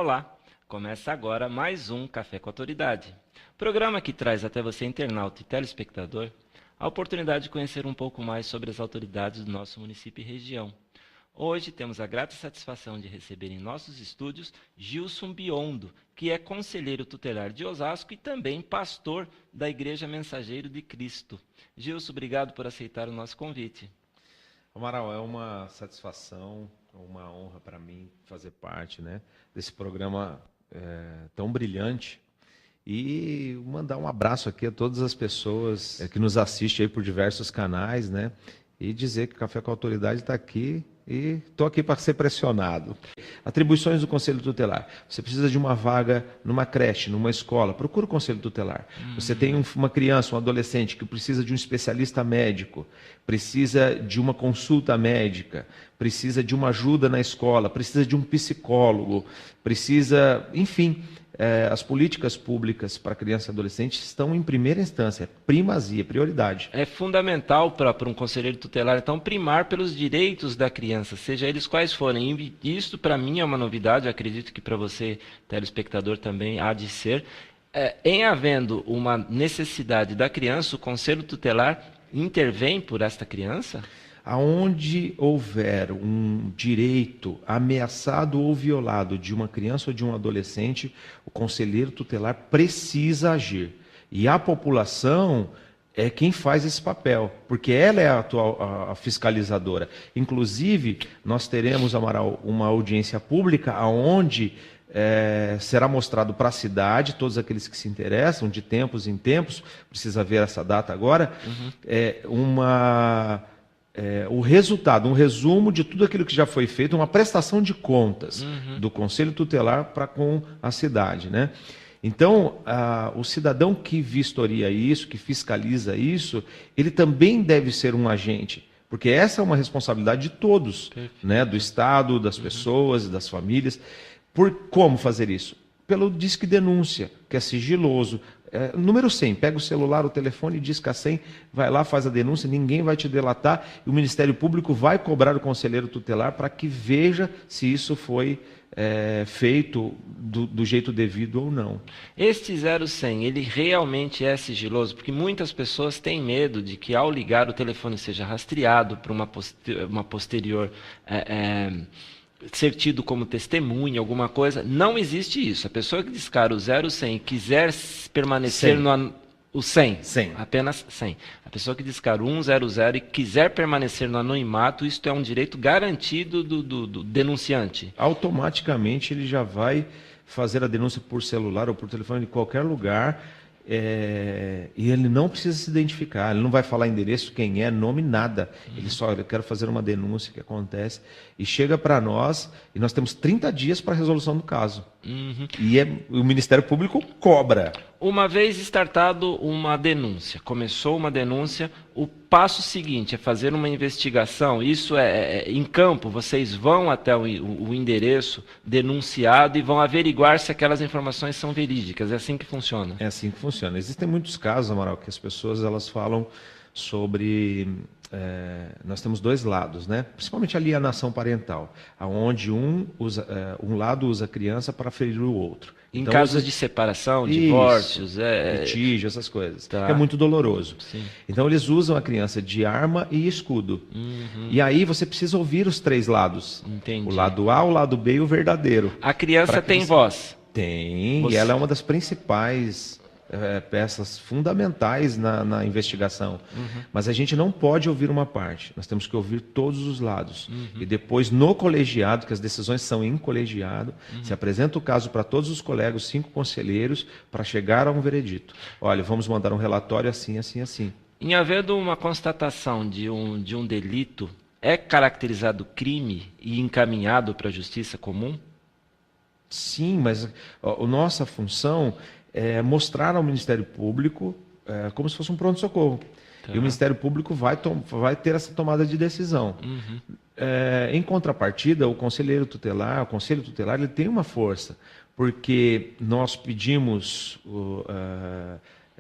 Olá, começa agora mais um Café com Autoridade, programa que traz até você, internauta e telespectador, a oportunidade de conhecer um pouco mais sobre as autoridades do nosso município e região. Hoje temos a grata satisfação de receber em nossos estúdios Gilson Biondo, que é conselheiro tutelar de Osasco e também pastor da Igreja Mensageiro de Cristo. Gilson, obrigado por aceitar o nosso convite. Amaral, é uma satisfação, uma honra para mim fazer parte, né, desse programa tão brilhante e mandar um abraço aqui a todas as pessoas que nos assistem aí por diversos canais, né, e dizer que o Café com a Autoridade está aqui e estou aqui para ser pressionado. Atribuições do Conselho Tutelar. Você precisa de uma vaga numa creche, numa escola, procura o Conselho Tutelar. Você tem uma criança, um adolescente que precisa de um especialista médico, precisa de uma consulta médica, precisa de uma ajuda na escola, precisa de um psicólogo, precisa, enfim, as políticas públicas para criança e adolescente estão em primeira instância, primazia, prioridade. É fundamental para um conselheiro tutelar, então, primar pelos direitos da criança, seja eles quais forem. E isso, para mim, é uma novidade, eu acredito que para você, telespectador, também há de ser. Em havendo uma necessidade da criança, o conselho tutelar intervém por esta criança? Aonde houver um direito ameaçado ou violado de uma criança ou de um adolescente, o conselheiro tutelar precisa agir. E a população é quem faz esse papel, porque ela é a fiscalizadora. Inclusive, nós teremos, Amaral, uma audiência pública onde será mostrado para a cidade, todos aqueles que se interessam, de tempos em tempos, precisa ver essa data agora, o resultado, um resumo de tudo aquilo que já foi feito, uma prestação de contas do Conselho Tutelar para com a cidade, né? Então, o cidadão que vistoria isso, que fiscaliza isso, ele também deve ser um agente, porque essa é uma responsabilidade de todos, né? Do Estado, das pessoas, das famílias. Como fazer isso? Pelo Disque Denúncia, que é sigiloso. Número 100, pega o celular, o telefone, disca 100, vai lá, faz a denúncia, ninguém vai te delatar e o Ministério Público vai cobrar o conselheiro tutelar para que veja se isso foi feito do jeito devido ou não. Este 0100, ele realmente é sigiloso? Porque muitas pessoas têm medo de que ao ligar o telefone seja rastreado para uma posterior... ser tido como testemunha, alguma coisa. Não existe isso. A pessoa que discar o 0100 e quiser permanecer 100. O 100, 100. Apenas 100. A pessoa que discar o 100 e quiser permanecer no anonimato, isto é um direito garantido do denunciante. Automaticamente ele já vai fazer a denúncia por celular ou por telefone de qualquer lugar. E ele não precisa se identificar, ele não vai falar endereço, quem é, nome, nada. Ele só, eu quero fazer uma denúncia que acontece, e chega para nós, e nós temos 30 dias para a resolução do caso. E o Ministério Público cobra. Uma vez startado uma denúncia, começou uma denúncia, o passo seguinte é fazer uma investigação. Isso em campo, vocês vão até o endereço denunciado e vão averiguar se aquelas informações são verídicas. É assim que funciona? É assim que funciona. Existem muitos casos, Amaral, que as pessoas elas falam sobre... nós temos dois lados, né? Principalmente a alienação parental, onde um lado usa a criança para ferir o outro. Em então, casos de separação, divórcios, litígio, essas coisas. Tá. É muito doloroso. Sim. Então eles usam a criança de arma e escudo. E aí você precisa ouvir os três lados. Entendi. O lado A, o lado B e o verdadeiro. A criança tem voz? Tem, e ela é uma das principais peças fundamentais na investigação. Mas a gente não pode ouvir uma parte, nós temos que ouvir todos os lados. E depois, no colegiado, que as decisões são em colegiado, se apresenta o caso para todos os colegas, 5 conselheiros, para chegar a um veredito. Olha, vamos mandar um relatório assim, assim, assim. Em havendo uma constatação de um delito, é caracterizado crime e encaminhado para a justiça comum? Sim, mas a nossa função é mostrar ao Ministério Público como se fosse um pronto-socorro. Tá. E o Ministério Público vai ter essa tomada de decisão. Em contrapartida, o Conselho Tutelar, ele tem uma força, porque nós pedimos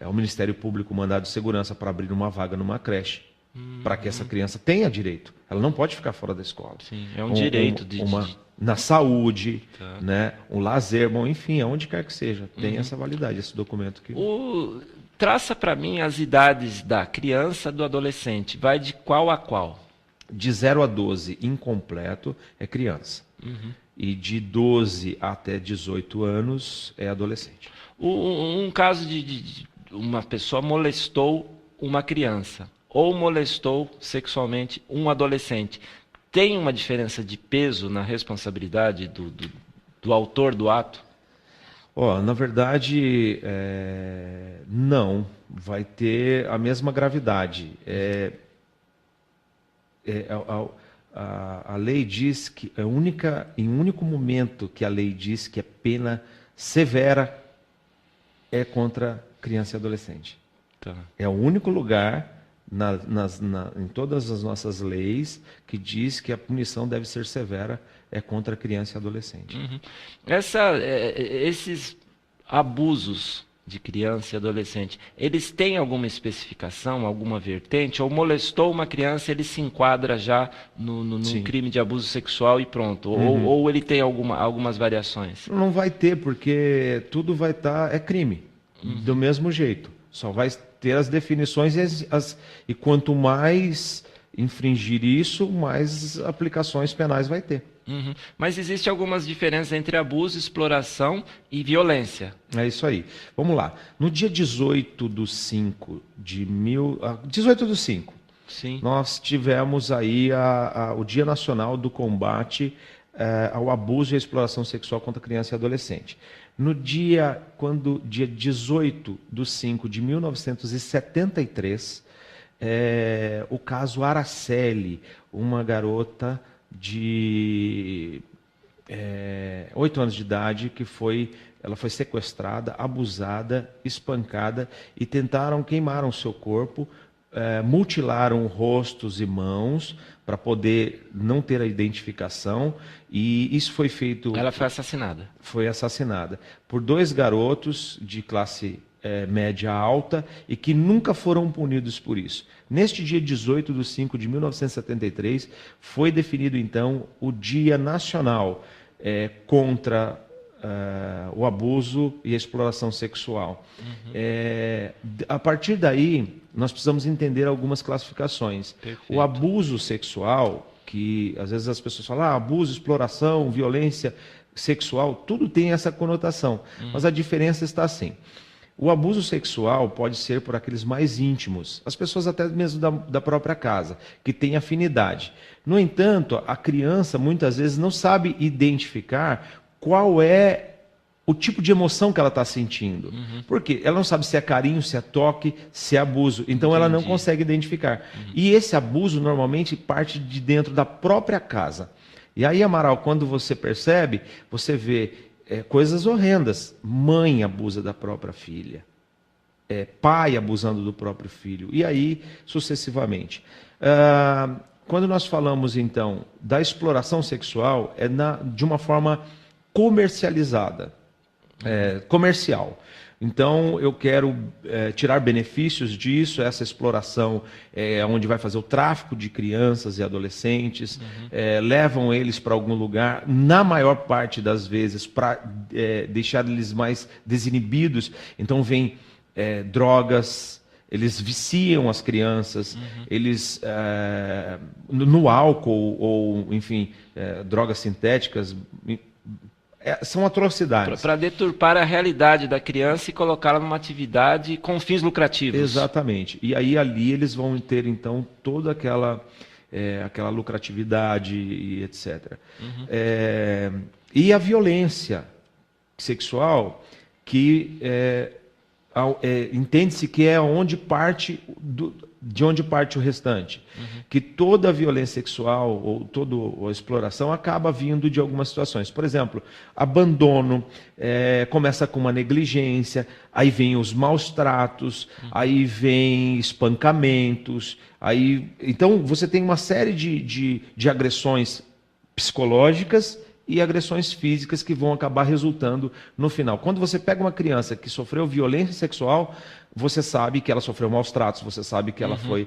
ao Ministério Público mandado de segurança para abrir uma vaga numa creche, para que essa criança tenha direito. Ela não pode ficar fora da escola. Sim, é um direito na saúde, Tá. né? Um lazer, bom, enfim, aonde quer que seja, tem essa validade, esse documento que... Traça para mim as idades da criança, do adolescente. Vai de qual a qual? De 0 a 12, incompleto, é criança. E de 12 até 18 anos é adolescente. Um caso de uma pessoa molestou uma criança ou molestou sexualmente um adolescente. Tem uma diferença de peso na responsabilidade do autor do ato? Na verdade, não. Vai ter a mesma gravidade. A lei diz que em único momento que a lei diz que a pena severa é contra criança e adolescente. Tá. É o único lugar em todas as nossas leis que diz que a punição deve ser severa é contra criança e adolescente. Esses abusos de criança e adolescente, eles têm alguma especificação, alguma vertente? Ou molestou uma criança, ele se enquadra já num crime de abuso sexual e pronto? Ou ele tem algumas variações? Não vai ter, porque tudo vai estar... É crime, do mesmo jeito. Só vai ter as definições e quanto mais infringir isso, mais aplicações penais vai ter. Mas existe algumas diferenças entre abuso, exploração e violência. É isso aí. Vamos lá. No dia 18/5 18/5, Sim. nós tivemos aí o Dia Nacional do Combate ao Abuso e à Exploração Sexual contra Criança e Adolescente. No dia 18/5 de 1973, o caso Araceli, uma garota de 8 anos de idade ela foi sequestrada, abusada, espancada e queimaram seu corpo, mutilaram rostos e mãos para poder não ter a identificação, e isso foi feito... Ela foi assassinada. Foi assassinada por 2 garotos de classe média alta e que nunca foram punidos por isso. Neste dia 18/5 de 1973, foi definido então o Dia Nacional contra o abuso e a exploração sexual. A partir daí, nós precisamos entender algumas classificações. Perfeito. O abuso sexual, que às vezes as pessoas falam, abuso, exploração, violência sexual, tudo tem essa conotação. Mas a diferença está assim. O abuso sexual pode ser por aqueles mais íntimos, as pessoas até mesmo da própria casa, que têm afinidade. No entanto, a criança muitas vezes não sabe identificar qual é o tipo de emoção que ela está sentindo. Por quê? Ela não sabe se é carinho, se é toque, se é abuso. Então ela não consegue identificar. E esse abuso normalmente parte de dentro da própria casa. E aí, Amaral, quando você percebe, você vê coisas horrendas. Mãe abusa da própria filha. Pai abusando do próprio filho. E aí, sucessivamente. Quando nós falamos, então, da exploração sexual, de uma forma comercializada. Comercial. Então, eu quero tirar benefícios disso, essa exploração onde vai fazer o tráfico de crianças e adolescentes, levam eles para algum lugar, na maior parte das vezes, para deixar eles mais desinibidos. Então, vem drogas, eles viciam as crianças, eles no álcool ou, enfim, drogas sintéticas... são atrocidades. Para deturpar a realidade da criança e colocá-la numa atividade com fins lucrativos. Exatamente. E aí ali eles vão ter, então, toda aquela lucratividade e etc. E a violência sexual, que entende-se que é de onde parte o restante. Que toda a violência sexual ou toda a exploração acaba vindo de algumas situações. Por exemplo, abandono, começa com uma negligência, aí vem os maus tratos, aí vem espancamentos, então você tem uma série de agressões psicológicas e agressões físicas que vão acabar resultando no final. Quando você pega uma criança que sofreu violência sexual, você sabe que ela sofreu maus tratos, você sabe que ela foi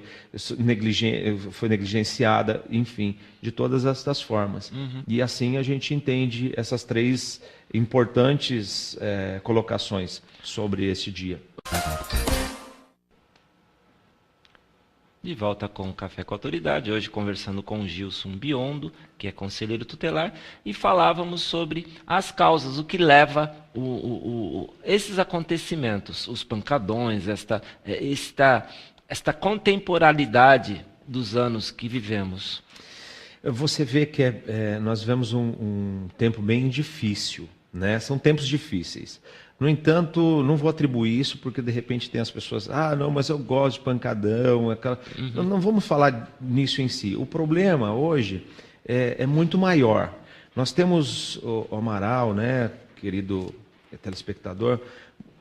negligenciada, enfim, de todas estas formas. E assim a gente entende essas três importantes colocações sobre este dia. De volta com o Café com a Autoridade, hoje conversando com o Gilson Biondo, que é conselheiro tutelar, e falávamos sobre as causas, o que leva esses acontecimentos, os pancadões, esta contemporaneidade dos anos que vivemos. Você vê que nós vivemos um tempo bem difícil, né? São tempos difíceis. No entanto, não vou atribuir isso porque de repente tem as pessoas, não, mas eu gosto de pancadão. Não vamos falar nisso em si. O problema hoje é muito maior. Nós temos, o Amaral, né, querido telespectador,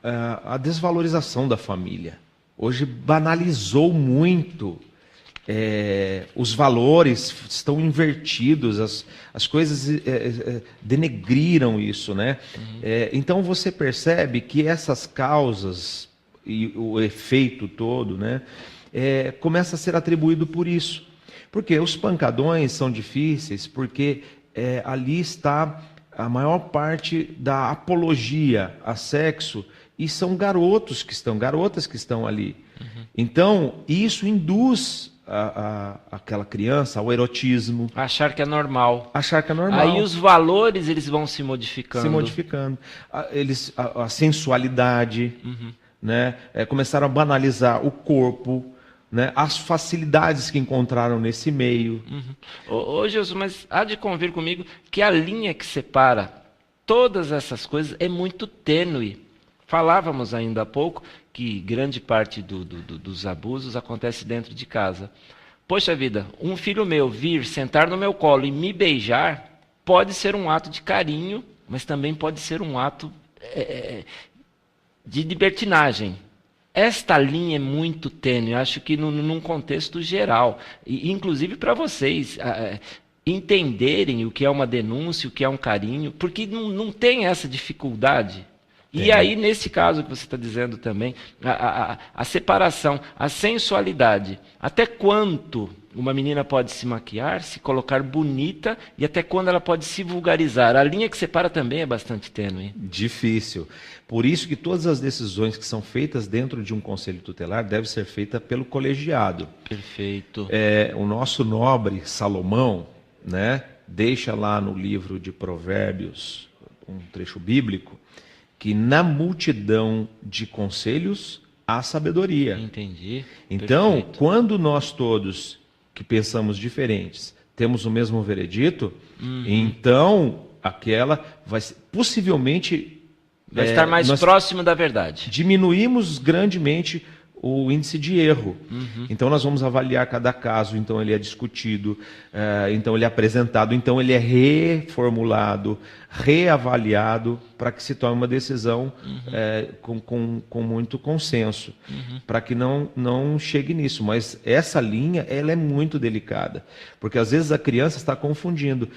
a desvalorização da família. Hoje banalizou muito. Os valores estão invertidos, as coisas denegriram isso, né? Então você percebe que essas causas e o efeito todo, né, começa a ser atribuído por isso. Porque os pancadões são difíceis, porque ali está a maior parte da apologia a sexo e são garotas que estão ali. Então isso induz aquela criança ao erotismo. Achar que é normal. Aí os valores eles vão se modificando. A sensualidade, né? Começaram a banalizar o corpo, né? As facilidades que encontraram nesse meio. Ô Jesus, mas há de convir comigo que a linha que separa todas essas coisas é muito tênue. Falávamos ainda há pouco que grande parte dos abusos acontece dentro de casa. Poxa vida, um filho meu vir sentar no meu colo e me beijar pode ser um ato de carinho, mas também pode ser um ato de libertinagem. Esta linha é muito tênue, acho que num contexto geral, e inclusive para vocês entenderem o que é uma denúncia, o que é um carinho, porque não tem essa dificuldade. E aí, nesse caso que você está dizendo também, a separação, a sensualidade. Até quanto uma menina pode se maquiar, se colocar bonita, e até quando ela pode se vulgarizar? A linha que separa também é bastante tênue. Difícil. Por isso que todas as decisões que são feitas dentro de um conselho tutelar devem ser feitas pelo colegiado. Perfeito. O nosso nobre Salomão, né, deixa lá no livro de Provérbios, um trecho bíblico, que na multidão de conselhos há sabedoria. Entendi. Então, Perfeito. quando nós todos que pensamos diferentes temos o mesmo veredito, então aquela vai ser, possivelmente vai estar mais próximo da verdade. Diminuímos grandemente o índice de erro. Então nós vamos avaliar cada caso, então ele é discutido, então ele é apresentado, então ele é reformulado, reavaliado para que se tome uma decisão com muito consenso, para que não chegue nisso. Mas essa linha ela é muito delicada, porque às vezes a criança está confundindo,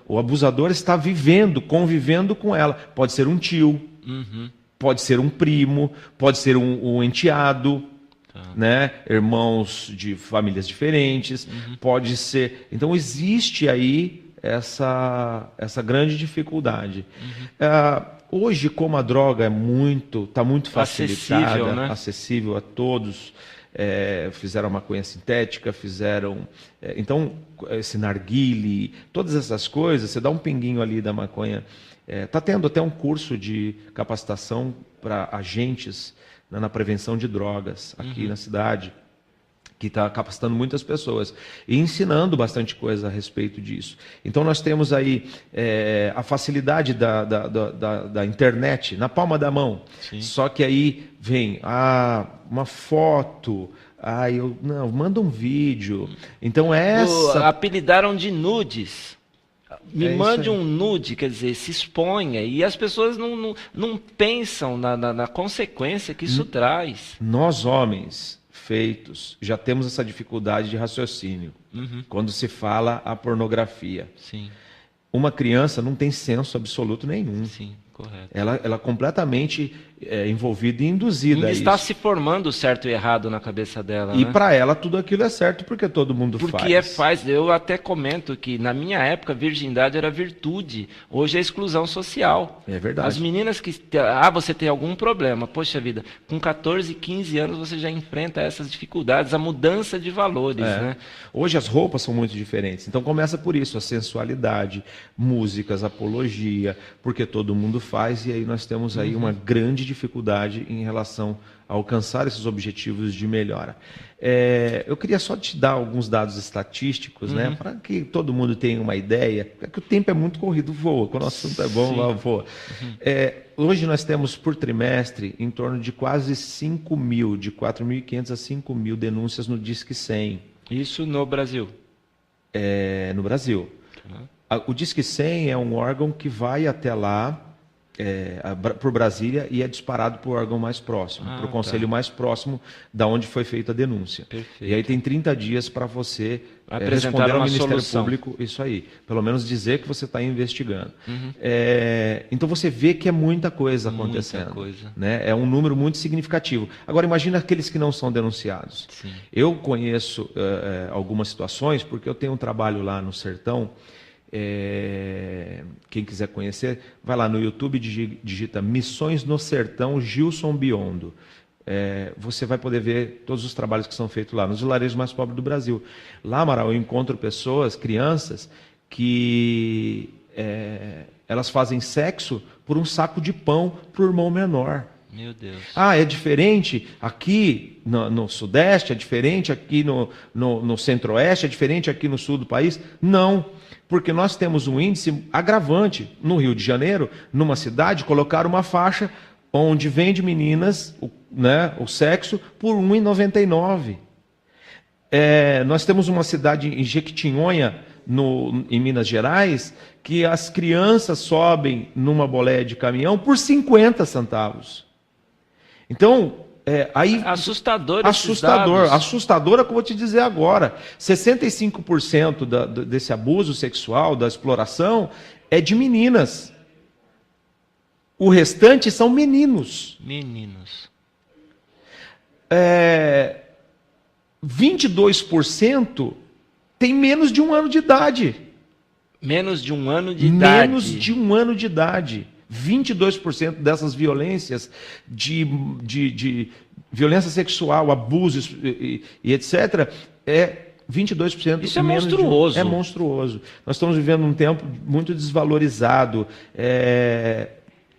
o abusador está convivendo com ela, pode ser um tio, pode ser um primo, pode ser um enteado, né? Irmãos de famílias diferentes, pode ser. Então existe aí essa grande dificuldade. Hoje, como a droga está muito facilitada, acessível a todos, fizeram a maconha sintética, então esse narguile, todas essas coisas, você dá um pinguinho ali da maconha. Está tendo até um curso de capacitação para agentes, né, na prevenção de drogas aqui na cidade, que está capacitando muitas pessoas e ensinando bastante coisa a respeito disso. Então nós temos aí a facilidade da internet na palma da mão. Sim. Só que aí vem uma foto, manda um vídeo. Então apelidaram de nudes. Me mande um nude, quer dizer, se exponha. E as pessoas não pensam na consequência que isso traz. Nós, homens feitos, já temos essa dificuldade de raciocínio quando se fala a pornografia. Sim. uma criança não tem senso absoluto nenhum. Sim, correto. Ela é completamente envolvida e induzida Ainda a está isso. se formando certo e errado na cabeça dela, E né? para ela tudo aquilo é certo porque todo mundo Porque faz. eu até comento que na minha época virgindade era virtude, hoje é exclusão social. É verdade. As meninas você tem algum problema, poxa vida, com 14, 15 anos você já enfrenta essas dificuldades, a mudança de valores, né? Hoje as roupas são muito diferentes, então começa por isso, a sensualidade, músicas, apologia, porque todo mundo faz e aí nós temos aí uma grande dificuldade em relação a alcançar esses objetivos de melhora. Eu queria só te dar alguns dados estatísticos, né, para que todo mundo tenha uma ideia, porque o tempo é muito corrido, voa, quando o assunto é bom, voa. Hoje nós temos por trimestre em torno de quase 5 mil, de 4.500 a 5 mil denúncias no Disque 100. Isso no Brasil. No Brasil. O Disque 100 é um órgão que vai até lá, por Brasília, e é disparado para o órgão mais próximo, para o conselho mais próximo da onde foi feita a denúncia. Perfeito. E aí tem 30 dias para você apresentar responder ao uma Ministério solução. Público, isso aí, pelo menos dizer que você está investigando. Então você vê que é muita coisa acontecendo. Muita coisa. Né? É um número muito significativo. Agora imagina aqueles que não são denunciados. Sim. Eu conheço algumas situações, porque eu tenho um trabalho lá no Sertão. Quem quiser conhecer, vai lá no YouTube, digita Missões no Sertão Gilson Biondo. Você vai poder ver todos os trabalhos que são feitos lá, nos vilarejos mais pobres do Brasil. Lá, Amaral, eu encontro pessoas, crianças, que elas fazem sexo por um saco de pão para o irmão menor. Meu Deus. É diferente aqui no Sudeste, é diferente aqui no Centro-Oeste, é diferente aqui no Sul do país? Não, porque nós temos um índice agravante. No Rio de Janeiro, numa cidade, colocaram uma faixa onde vende meninas, o sexo, por R$ 1,99. Nós temos uma cidade em Jequitinhonha, em Minas Gerais, que as crianças sobem numa boleia de caminhão por 50 centavos. Então, assustador. Assustador é o que eu vou te dizer agora. 65% desse abuso sexual, da exploração, é de meninas. O restante são meninos. 22% tem menos de 1 ano de idade. Menos de 1 ano de idade. Menos de 1 ano de idade. 22% dessas violências, de violência sexual, abusos e etc., 22%. Isso é monstruoso. É monstruoso. Nós estamos vivendo um tempo muito desvalorizado.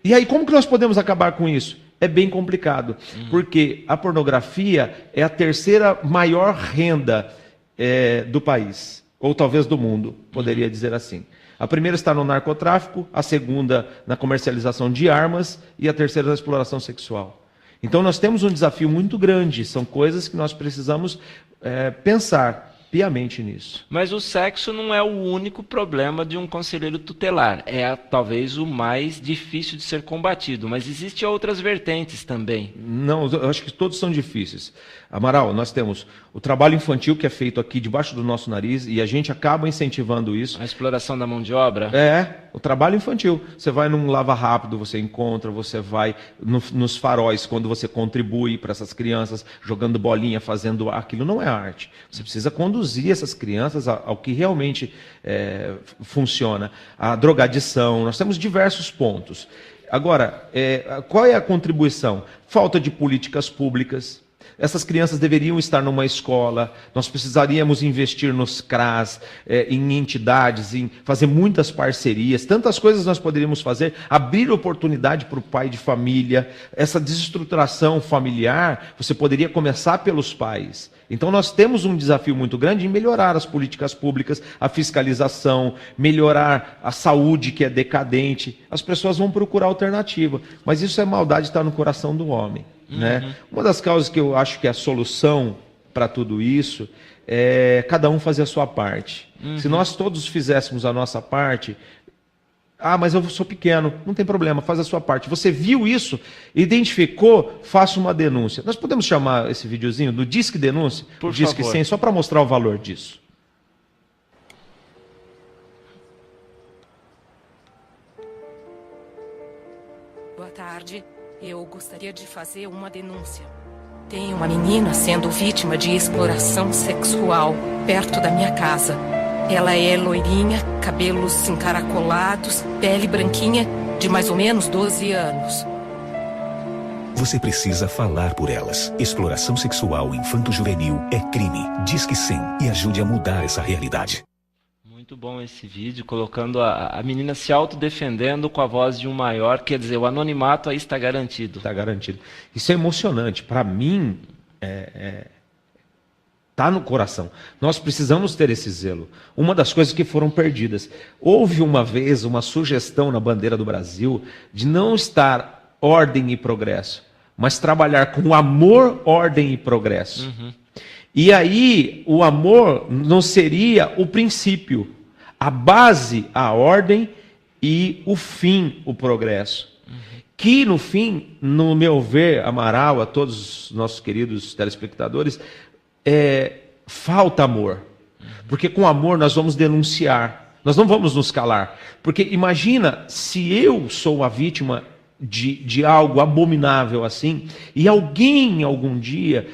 E aí, como que nós podemos acabar com isso? É bem complicado, porque a pornografia é a terceira maior renda do país, ou talvez do mundo, poderia dizer assim. A primeira está no narcotráfico, a segunda na comercialização de armas e a terceira na exploração sexual. Então nós temos um desafio muito grande, são coisas que nós precisamos pensar piamente nisso. Mas o sexo não é o único problema de um conselheiro tutelar. É talvez o mais difícil de ser combatido, mas existem outras vertentes também. Não, eu acho que todos são difíceis. Amaral, nós temos o trabalho infantil que é feito aqui debaixo do nosso nariz e a gente acaba incentivando isso. A exploração da mão de obra? O trabalho infantil. Você vai num lava rápido, você encontra, você vai nos faróis, quando você contribui para essas crianças, jogando bolinha, fazendo aquilo não é arte. Você precisa conduzir essas crianças ao que realmente funciona. A drogadição, nós temos diversos pontos. Agora, qual é a contribuição? Falta de políticas públicas. Essas crianças deveriam estar numa escola, nós precisaríamos investir nos CRAS, em entidades, em fazer muitas parcerias, tantas coisas nós poderíamos fazer, abrir oportunidade para o pai de família, essa desestruturação familiar, você poderia começar pelos pais. Então nós temos um desafio muito grande em melhorar as políticas públicas, a fiscalização, melhorar a saúde que é decadente. As pessoas vão procurar alternativa, mas isso é maldade, está no coração do homem. Né? Uma das causas que eu acho que é a solução para tudo isso é cada um fazer a sua parte. Se nós todos fizéssemos a nossa parte, mas eu sou pequeno, não tem problema, faz a sua parte. Você viu isso, identificou, faça uma denúncia. Nós podemos chamar esse videozinho do Disque Denúncia? Por Disque favor. 100, só para mostrar o valor disso. tarde. Eu gostaria de fazer uma denúncia. Tem uma menina sendo vítima de exploração sexual perto da minha casa. Ela é loirinha, cabelos encaracolados, pele branquinha, de mais ou menos 12 anos. Você precisa falar por elas. Exploração sexual infanto-juvenil é crime. Disque 100 e ajude a mudar essa realidade. Muito bom esse vídeo, colocando a menina se autodefendendo com a voz de um maior, quer dizer, o anonimato aí está garantido. Está garantido. Isso é emocionante. Para mim, tá no coração. Nós precisamos ter esse zelo. Uma das coisas que foram perdidas. Houve uma vez uma sugestão na bandeira do Brasil de não estar ordem e progresso, mas trabalhar com amor, ordem e progresso. E aí, o amor não seria o princípio, a base, a ordem e o fim, o progresso. Que no fim, no meu ver, Amaral, a todos os nossos queridos telespectadores, falta amor. Porque com amor nós vamos denunciar, nós não vamos nos calar. Porque imagina se eu sou a vítima de algo abominável assim, e alguém algum dia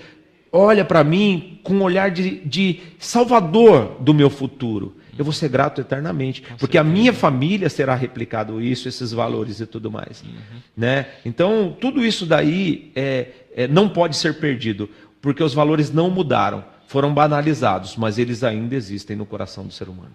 olha para mim com um olhar de salvador do meu futuro. Eu vou ser grato eternamente, porque a minha família será replicado isso, esses valores e tudo mais. Né? Então, tudo isso daí não pode ser perdido, porque os valores não mudaram, foram banalizados, mas eles ainda existem no coração do ser humano.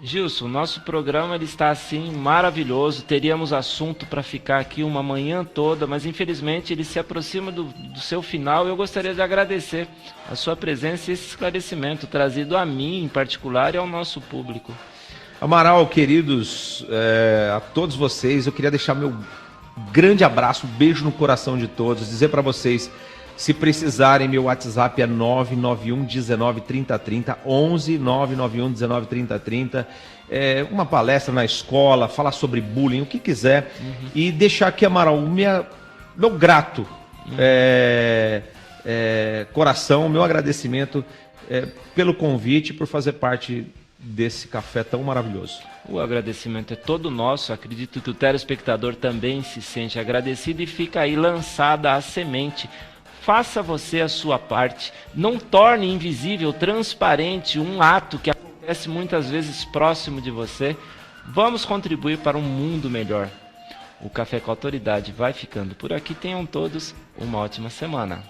Gilson, nosso programa ele está assim maravilhoso, teríamos assunto para ficar aqui uma manhã toda, mas infelizmente ele se aproxima do seu final. Eu gostaria de agradecer a sua presença e esse esclarecimento trazido a mim em particular e ao nosso público. Amaral, queridos, a todos vocês, eu queria deixar meu grande abraço, um beijo no coração de todos, dizer para vocês, se precisarem, meu WhatsApp é 991 19 30 30, 11 991 19 30 30. Uma palestra na escola, falar sobre bullying, o que quiser. E deixar aqui, Amaral, meu grato coração, meu agradecimento pelo convite, por fazer parte desse café tão maravilhoso. O agradecimento é todo nosso, acredito que o telespectador também se sente agradecido e fica aí lançada a semente. Faça você a sua parte, não torne invisível, transparente um ato que acontece muitas vezes próximo de você. Vamos contribuir para um mundo melhor. O Café com Autoridade vai ficando por aqui. Tenham todos uma ótima semana.